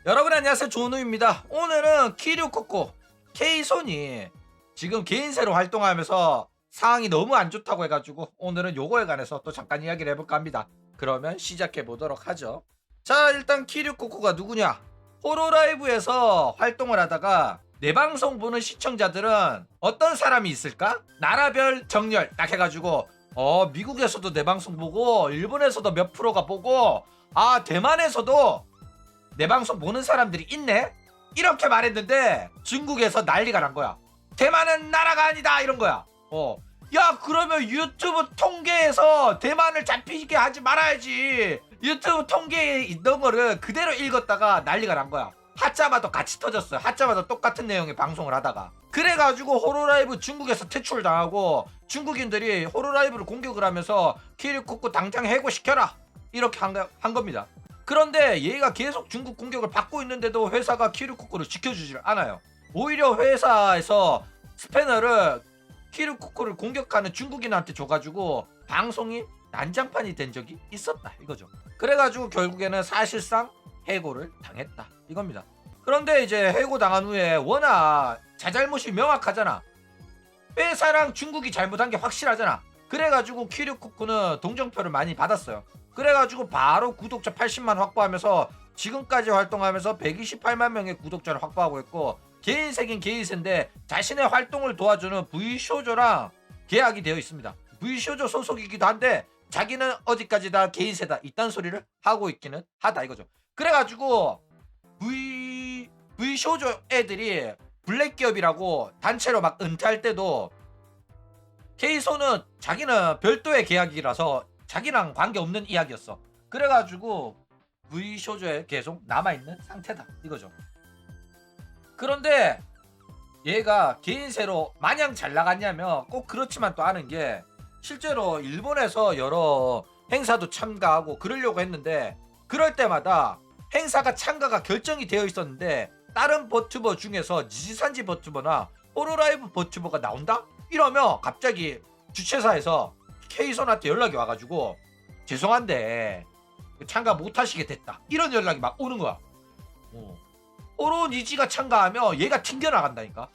여러분 안녕하세요, 조우누입니다. 오늘은 키류코코 K손이 지금 개인세로 활동하면서 상황이 너무 안 좋다고 해가지고 오늘은 요거에 관해서 또 잠깐 이야기를 해볼까 합니다. 그러면 시작해 보도록 하죠. 자, 일단 키류코코가 누구냐? 호로라이브에서 활동을 하다가 내 방송 보는 시청자들은 어떤 사람이 있을까? 나라별 정렬 딱 해가지고 미국에서도 내 방송 보고 일본에서도 몇 프로가 보고 대만에서도 내 방송 보는 사람들이 있네? 이렇게 말했는데 중국에서 난리가 난 거야. 대만은 나라가 아니다 이런 거야. 야, 그러면 유튜브 통계에서 대만을 잡히게 하지 말아야지. 유튜브 통계에 있던 거를 그대로 읽었다가 난리가 난 거야. 하자마자 같이 터졌어요. 하자마자 똑같은 내용의 방송을 하다가. 그래가지고 호로라이브 중국에서 퇴출당하고 중국인들이 호로라이브를 공격을 하면서 키리코코 당장 해고시켜라 이렇게 한 겁니다. 그런데 얘가 계속 중국 공격을 받고 있는데도 회사가 키류코코를 지켜주질 않아요. 오히려 회사에서 스패너를 키류코코를 공격하는 중국인한테 줘가지고 방송이 난장판이 된 적이 있었다 이거죠. 그래가지고 결국에는 사실상 해고를 당했다 이겁니다. 그런데 이제 해고 당한 후에 워낙 자잘못이 명확하잖아. 회사랑 중국이 잘못한 게 확실하잖아. 그래가지고 키류코코는 동정표를 많이 받았어요. 그래가지고 바로 구독자 80만 확보하면서 지금까지 활동하면서 128만 명의 구독자를 확보하고 있고, 개인세긴 개인세인데 자신의 활동을 도와주는 V쇼조랑 계약이 되어 있습니다. V쇼조 소속이기도 한데 자기는 어디까지다 개인세다 이딴 소리를 하고 있기는 하다 이거죠. 그래가지고 V쇼조 애들이 블랙기업이라고 단체로 막 은퇴할 때도 K손은 자기는 별도의 계약이라서 자기랑 관계없는 이야기였어. 그래가지고 V쇼조에 계속 남아있는 상태다 이거죠. 그런데 얘가 개인세로 마냥 잘 나갔냐면 꼭 그렇지만 또 않은 게, 실제로 일본에서 여러 행사도 참가하고 그러려고 했는데 그럴 때마다 행사가 참가가 결정이 되어 있었는데 다른 버튜버 중에서 니지산지 버튜버나 호로라이브 버튜버가 나온다? 이러면 갑자기 주최사에서 K손한테 연락이 와가지고 죄송한데 참가 못하시게 됐다 이런 연락이 막 오는 거야. 호로니지가 참가하면 얘가 튕겨나간다니까.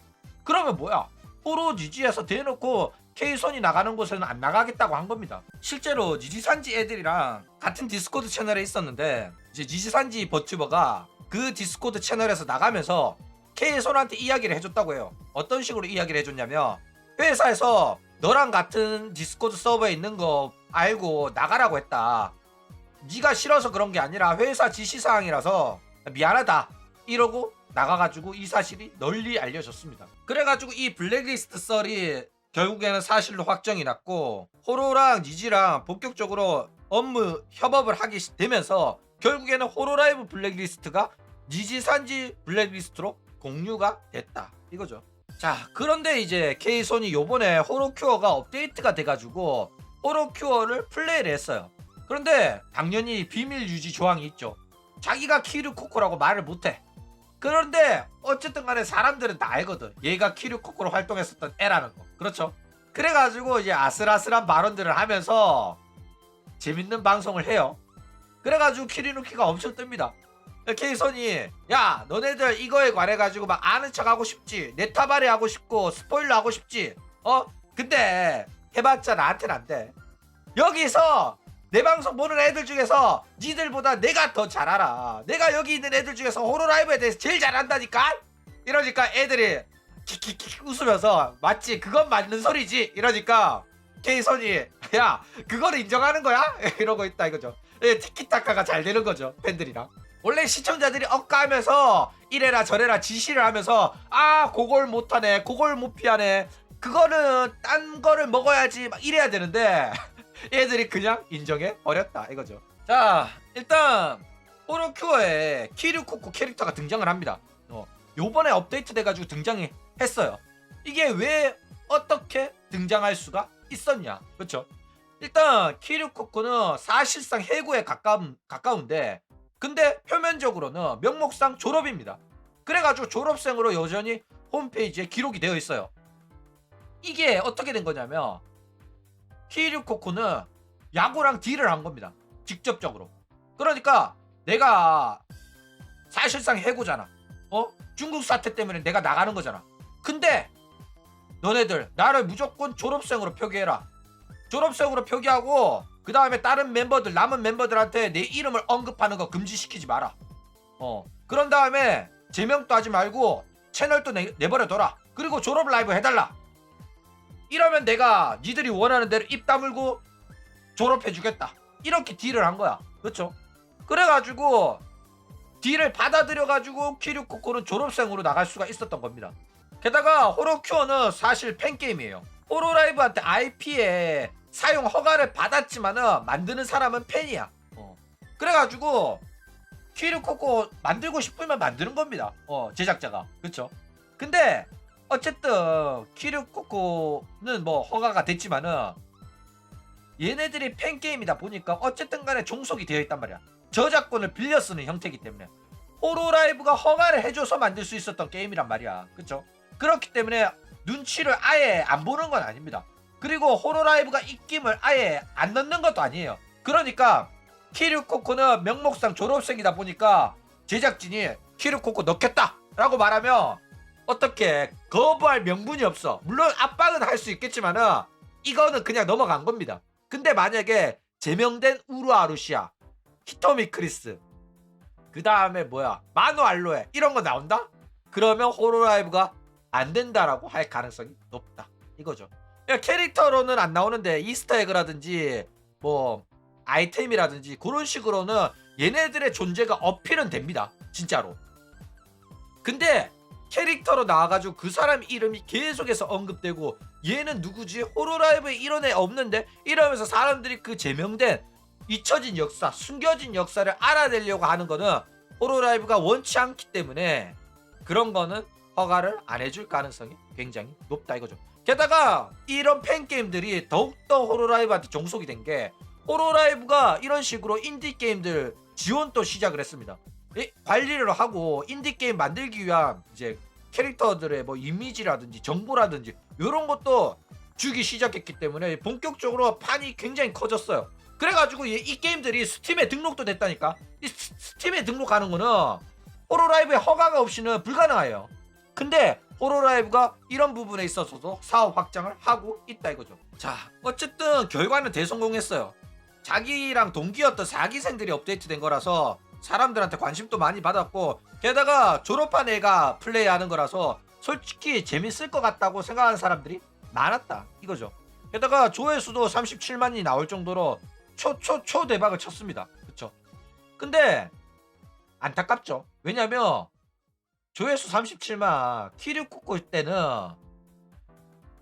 그러면 뭐야, 호로니지에서 대놓고 K손이 나가는 곳에는 안 나가겠다고 한 겁니다. 실제로 니지산지 애들이랑 같은 디스코드 채널에 있었는데 이제 니지산지 버튜버가 그 디스코드 채널에서 나가면서 K손한테 이야기를 해줬다고 해요. 어떤 식으로 이야기를 해줬냐면, 회사에서 너랑 같은 디스코드 서버에 있는 거 알고 나가라고 했다. 네가 싫어서 그런 게 아니라 회사 지시사항이라서 미안하다 이러고 나가가지고 이 사실이 널리 알려졌습니다. 그래가지고 이 블랙리스트 썰이 결국에는 사실로 확정이 났고, 호로랑 니지랑 본격적으로 업무 협업을 하게 되면서 결국에는 호로라이브 블랙리스트가 니지산지 블랙리스트로 공유가 됐다 이거죠. 자, 그런데 이제 K손이 요번에 호로큐어가 업데이트가 돼가지고 호로큐어를 플레이를 했어요. 그런데 당연히 비밀 유지 조항이 있죠. 자기가 키류코코라고 말을 못해. 그런데 어쨌든 간에 사람들은 다 알거든, 얘가 키류코코로 활동했었던 애라는 거. 그렇죠? 그래가지고 이제 아슬아슬한 발언들을 하면서 재밌는 방송을 해요. 그래가지고 키리누키가 엄청 뜹니다. K손이 야, 너네들 이거에 관해가지고 막 아는 척 하고 싶지, 네타바레 하고 싶고 스포일러 하고 싶지, 근데 해봤자 나한테는 안돼. 여기서 내 방송 보는 애들 중에서 니들보다 내가 더 잘 알아. 내가 여기 있는 애들 중에서 호로라이브에 대해서 제일 잘 안다니까. 이러니까 애들이 킥킥킥 웃으면서 맞지, 그건 맞는 소리지 이러니까 K손이 야, 그거를 인정하는 거야? 이러고 있다 이거죠. 티키타카가 잘 되는 거죠, 팬들이랑. 원래 시청자들이 억까하면서 이래라 저래라 지시를 하면서 그걸 못하네, 그걸 못 피하네, 그거는 딴 거를 먹어야지 막 이래야 되는데 얘들이 그냥 인정해 버렸다 이거죠. 자, 일단 호로큐어에 키류코코 캐릭터가 등장을 합니다. 요번에 업데이트 돼가지고 등장이 했어요. 이게 왜 어떻게 등장할 수가 있었냐, 그렇죠? 일단 키류코코는 사실상 해고에 가까운데, 근데 표면적으로는 명목상 졸업입니다. 그래가지고 졸업생으로 여전히 홈페이지에 기록이 되어 있어요. 이게 어떻게 된 거냐면, 키류코코는 야구랑 딜을 한 겁니다, 직접적으로. 그러니까 내가 사실상 해고잖아. 중국 사태 때문에 내가 나가는 거잖아. 근데 너네들 나를 무조건 졸업생으로 표기해라. 졸업생으로 표기하고 그 다음에 다른 멤버들 남은 멤버들한테 내 이름을 언급하는 거 금지시키지 마라. 그런 다음에 제명도 하지 말고 채널도 내버려둬라. 그리고 졸업 라이브 해달라. 이러면 내가 니들이 원하는 대로 입 다물고 졸업해주겠다. 이렇게 딜을 한 거야. 그렇죠? 그래가지고 딜을 받아들여가지고 키류코코는 졸업생으로 나갈 수가 있었던 겁니다. 게다가 호로큐어는 사실 팬게임이에요. 호로라이브한테 IP에 사용 허가를 받았지만은 만드는 사람은 팬이야. 그래가지고 키류코코 만들고 싶으면 만드는 겁니다. 제작자가. 그쵸? 근데 어쨌든 키류코코는 뭐 허가가 됐지만은 얘네들이 팬게임이다 보니까 어쨌든 간에 종속이 되어 있단 말이야. 저작권을 빌려 쓰는 형태이기 때문에 호로라이브가 허가를 해줘서 만들 수 있었던 게임이란 말이야. 그쵸? 그렇기 때문에 눈치를 아예 안 보는 건 아닙니다. 그리고 호로라이브가 입김을 아예 안 넣는 것도 아니에요. 그러니까 키류코코는 명목상 졸업생이다 보니까 제작진이 키류코코 넣겠다 라고 말하면 어떻게 거부할 명분이 없어. 물론 압박은 할 수 있겠지만은 이거는 그냥 넘어간 겁니다. 근데 만약에 제명된 우루아루시아, 히토미 크리스, 그 다음에 뭐야 마노 알로에 이런 거 나온다? 그러면 호로라이브가 안 된다라고 할 가능성이 높다 이거죠. 캐릭터로는 안 나오는데 이스터에그라든지 뭐 아이템이라든지 그런 식으로는 얘네들의 존재가 어필은 됩니다. 진짜로. 근데 캐릭터로 나와가지고 그 사람 이름이 계속해서 언급되고 얘는 누구지? 호로라이브에 이런 애 없는데? 이러면서 사람들이 그 제명된 잊혀진 역사, 숨겨진 역사를 알아내려고 하는 거는 호로라이브가 원치 않기 때문에 그런 거는 허가를 안 해줄 가능성이 굉장히 높다 이거죠. 게다가 이런 팬게임들이 더욱더 호로라이브한테 종속이 된 게 호로라이브가 이런 식으로 인디게임들 지원도 시작을 했습니다. 관리를 하고 인디게임 만들기 위한 이제 캐릭터들의 뭐 이미지라든지 정보라든지 이런 것도 주기 시작했기 때문에 본격적으로 판이 굉장히 커졌어요. 그래가지고 이 게임들이 스팀에 등록도 됐다니까. 이 스팀에 등록하는 거는 호로라이브의 허가가 없이는 불가능해요. 근데 호로라이브가 이런 부분에 있어서도 사업 확장을 하고 있다 이거죠. 자, 어쨌든 결과는 대성공했어요. 자기랑 동기였던 4기생들이 업데이트된 거라서 사람들한테 관심도 많이 받았고 게다가 졸업한 애가 플레이하는 거라서 솔직히 재밌을 것 같다고 생각하는 사람들이 많았다 이거죠. 게다가 조회수도 37만이 나올 정도로 초 대박을 쳤습니다. 그쵸? 근데 안타깝죠. 왜냐면 조회수 37만 키류코코 때는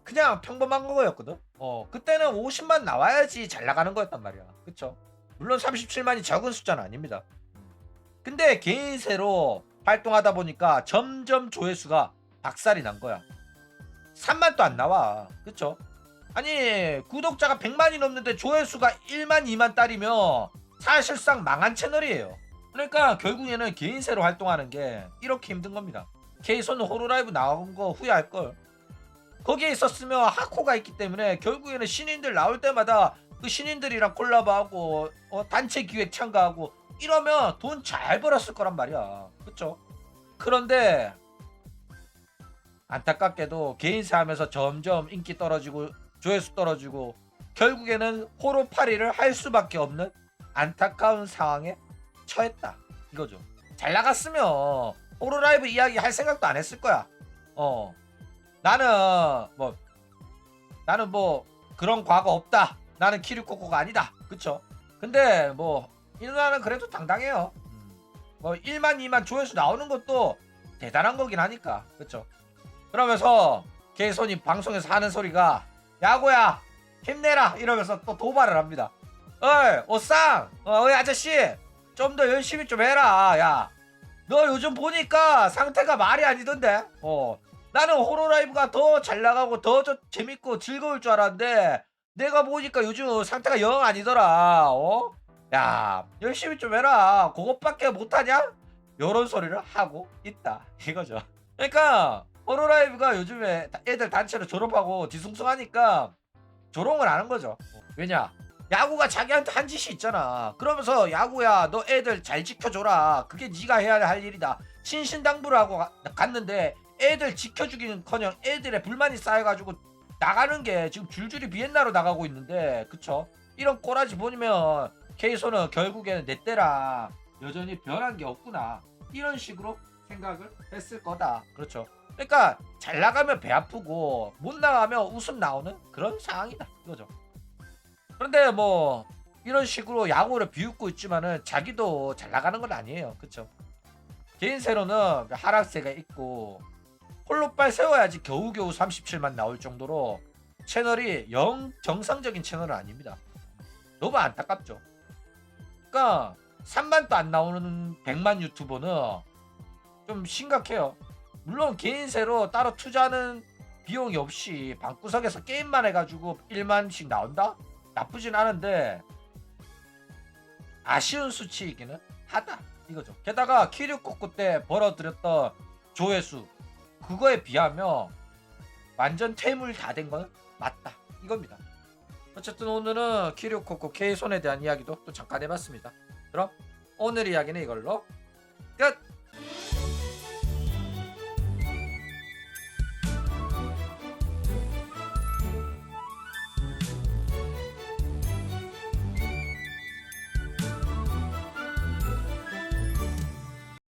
그냥 평범한 거였거든. 그때는 50만 나와야지 잘 나가는 거였단 말이야. 그쵸? 물론 37만이 적은 숫자는 아닙니다. 근데 개인세로 활동하다 보니까 점점 조회수가 박살이 난 거야. 3만도 안 나와. 그쵸? 아니 구독자가 100만이 넘는데 조회수가 1만 2만 딸이면 사실상 망한 채널이에요. 그러니까 결국에는 개인세로 활동하는 게 이렇게 힘든 겁니다. 케이소는 호로라이브 나온 거 후회할걸. 거기에 있었으면 하코가 있기 때문에 결국에는 신인들 나올 때마다 그 신인들이랑 콜라보하고 단체 기획 참가하고 이러면 돈 잘 벌었을 거란 말이야. 그쵸? 그런데 안타깝게도 개인세 하면서 점점 인기 떨어지고 조회수 떨어지고 결국에는 호로파리를 할 수밖에 없는 안타까운 상황에 처했다 이거죠. 잘 나갔으면 호로라이브 이야기 할 생각도 안 했을 거야. 나는 뭐 그런 과거 없다. 나는 키류코코가 아니다. 그쵸? 근데 뭐 이 누나는 그래도 당당해요. 뭐 1만 2만 조회수 나오는 것도 대단한 거긴 하니까. 그쵸? 그러면서 개손이 방송에서 하는 소리가 야구야 힘내라 이러면서 또 도발을 합니다. 어이 오쌍 어이 아저씨 좀 더 열심히 좀 해라. 야 너 요즘 보니까 상태가 말이 아니던데. 나는 호로라이브가 더 잘 나가고 더 재밌고 즐거울 줄 알았는데 내가 보니까 요즘 상태가 영 아니더라. 야 열심히 좀 해라. 그것밖에 못하냐? 요런 소리를 하고 있다 이거죠. 그러니까 호로라이브가 요즘에 애들 단체로 졸업하고 뒤숭숭하니까 조롱을 하는 거죠. 왜냐? 야구가 자기한테 한 짓이 있잖아. 그러면서 야구야 너 애들 잘 지켜줘라. 그게 네가 해야 할 일이다. 신신당부를 하고 갔는데 애들 지켜주기는커녕 애들의 불만이 쌓여가지고 나가는 게 지금 줄줄이 비엔나로 나가고 있는데 그쵸? 이런 꼬라지 보면 케이소는 결국에는 내 때랑 여전히 변한 게 없구나. 이런 식으로 생각을 했을 거다. 그렇죠. 그러니까 잘 나가면 배 아프고 못 나가면 웃음 나오는 그런 상황이다. 이거죠. 그런데 뭐 이런 식으로 야구를 비웃고 있지만은 자기도 잘 나가는 건 아니에요. 그쵸? 개인세로는 하락세가 있고 홀로빨 세워야지 겨우겨우 37만 나올 정도로 채널이 영 정상적인 채널은 아닙니다. 너무 안타깝죠. 그러니까 3만도 안 나오는 100만 유튜버는 좀 심각해요. 물론 개인세로 따로 투자하는 비용이 없이 방구석에서 게임만 해가지고 1만씩 나온다? 나쁘진 않은데 아쉬운 수치이기는 하다 이거죠. 게다가 키류코코 때 벌어들였던 조회수 그거에 비하면 완전 퇴물 다 된 건 맞다 이겁니다. 어쨌든 오늘은 키류코코 K손에 대한 이야기도 또 잠깐 해봤습니다. 그럼 오늘 이야기는 이걸로